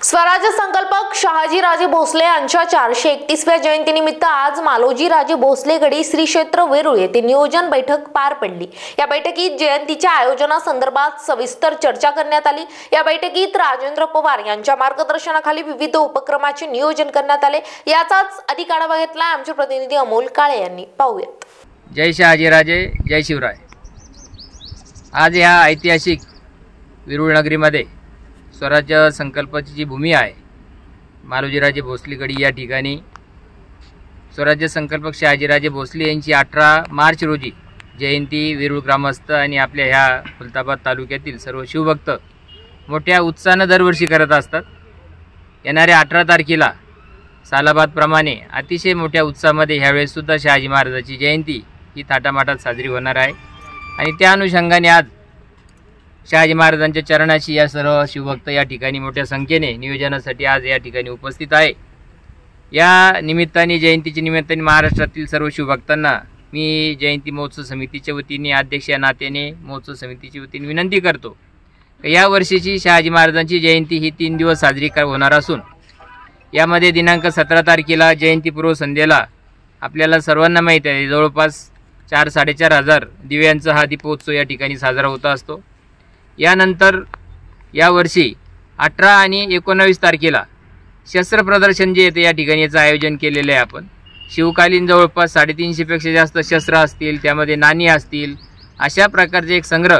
स्वराज्य संकल्पक शहाजीराजे भोसले यांच्या 431व्या जयंतीनिमित्त आज मालोजीराजे भोसले गडी श्री क्षेत्र वेरूळ येथे नियोजन बैठक पार पडली। या बैठकीत जयंतीच्या आयोजनासंदर्भात सविस्तर चर्चा करण्यात आली। या बैठकीत राजेंद्र पवार यांच्या मार्गदर्शनाखाली विविध उपक्रमाचे नियोजन करण्यात आले। याचाच अधिक आढावा घेतला आमचे प्रतिनिधी अमोल काळे यांनी। पाहूयात। जय शहाजीराजे, जय शिवराय। आज या ऐतिहासिक वेरूळ नगरीमध्ये स्वराज्य संकल्पाची जी भूमी आहे, मालोजीराजे भोसले गडी या ठिकाणी स्वराज्य संकल्पक शहाजीराजे भोसले यांची 18 मार्च रोजी जयंती वेरूळ ग्रामस्थ आणि आपल्या ह्या खुलताबाद तालुक्यातील सर्व शिवभक्त मोठ्या उत्साहाने दरवर्षी करत असतात। येणाऱ्या 18 तारखेला सालाबादप्रमाणे अतिशय मोठ्या उत्साहामध्ये ह्यावेळेस सुद्धा शहाजी महाराजांची जयंती ही थाटामाटात साजरी होणार आहे आणि त्या अनुषंगाने आज शहाजी महाराजांच्या चरणाशी या सर्व शिवभक्त या ठिकाणी मोठ्या संख्येने नियोजनासाठी आज या ठिकाणी उपस्थित आहे। या निमित्ताने जयंतीच्या निमित्ताने महाराष्ट्रातील सर्व शिवभक्तांना मी जयंती महोत्सव समितीच्या वतीने अध्यक्ष या नात्याने महोत्सव समितीच्या वतीने विनंती करतो की या वर्षीची शहाजी महाराजांची जयंती ही 3 दिवस साजरी होणार असून यामध्ये दिनांक 17 तारखेला जयंतीपूर्व संध्येला आपल्याला सर्वांना माहीत आहे जवळपास 4-4.5 हजार दिव्यांचा हा दीपोत्सव या ठिकाणी साजरा होत असतो। यानंतर यावर्षी 18 आणि 19 तारखेला शस्त्र प्रदर्शन जे येते या ठिकाणी याचं आयोजन केलेलं आहे। आपण शिवकालीन जवळपास 350 पेक्षा जास्त शस्त्र असतील, त्यामध्ये नाणी असतील, अशा प्रकारचे एक संग्रह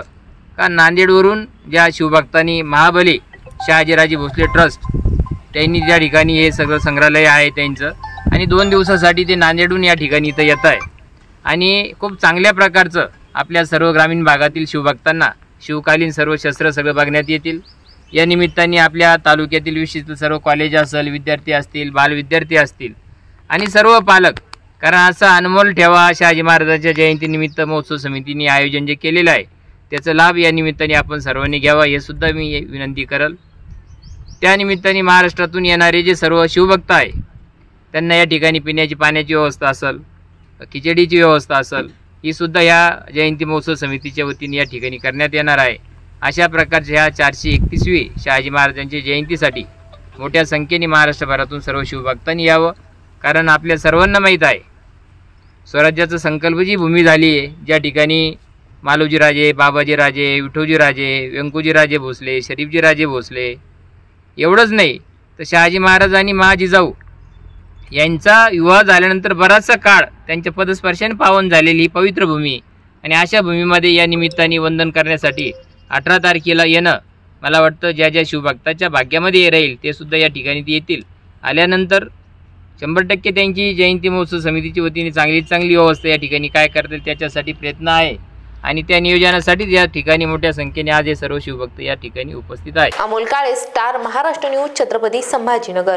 का नांदेडवरून ज्या शिवभक्तांनी महाबली शहाजीराजे भोसले ट्रस्ट त्यांनी त्या ठिकाणी हे सगळं संग्रहालय आहे त्यांचं आणि 2 दिवसासाठी ते नांदेडहून या ठिकाणी इथं येत आहे आणि खूप चांगल्या प्रकारचं आपल्या सर्व ग्रामीण भागातील शिवभक्तांना शिवकालीन सर्व शस्त्र सगळं बघण्यात येतील। या निमित्ताने आपल्या तालुक्यातील विशिष्ट सर्व कॉलेज असेल, विद्यार्थी असतील, बालविद्यार्थी असतील आणि सर्व पालक, कारण असा अनमोल ठेवा शहाजी महाराजांच्या जयंतीनिमित्त महोत्सव समितीने आयोजन जे केलेलं आहे त्याचा लाभ या निमित्ताने आपण सर्वांनी घ्यावा हे सुद्धा मी विनंती करेल। त्या निमित्ताने महाराष्ट्रातून येणारे जे सर्व शिवभक्त आहे त्यांना या ठिकाणी पिण्याची पाण्याची व्यवस्था असेल, खिचडीची व्यवस्था असेल, ही सुद्धा या जयंती महोत्सव समितीच्या वतीने या ठिकाणी करण्यात येणार आहे। अशा प्रकारच्या ह्या 431वी शहाजी महाराजांच्या जयंतीसाठी मोठ्या संख्येने महाराष्ट्रभरातून सर्व शिवभक्तांनी यावं, कारण आपल्या सर्वांना माहीत आहे स्वराज्याचा संकल्प जी भूमी झाली आहे, ज्या ठिकाणी मालोजीराजे, बाबाजीराजे, विठोजीराजे, व्यंकोजीराजे भोसले, शरीफजीराजे भोसले एवढंच नाही तर शहाजी महाराज आणि महाजिजाऊ यांचा विवाह झाल्यानंतर बराचसा काळ त्यांच्या पदस्पर्शाने पावन झालेली ही पवित्र भूमी आणि अशा भूमीमध्ये या निमित्ताने वंदन करण्यासाठी 18 तारखेला येणं मला वाटतं ज्या ज्या शिवभक्ताच्या भाग्यामध्ये राहील ते सुद्धा या ठिकाणी येतील। आल्यानंतर 100% त्यांची जयंती महोत्सव समितीच्या वतीने चांगली व्यवस्था या ठिकाणी काय करतील त्याच्यासाठी प्रयत्न आहे आणि त्या नियोजनासाठी या ठिकाणी मोठ्या संख्येने आज हे सर्व शिवभक्त या ठिकाणी उपस्थित आहेत। Amol Kale, star Maharashtra news, Chhatrapati Sambhajinagar.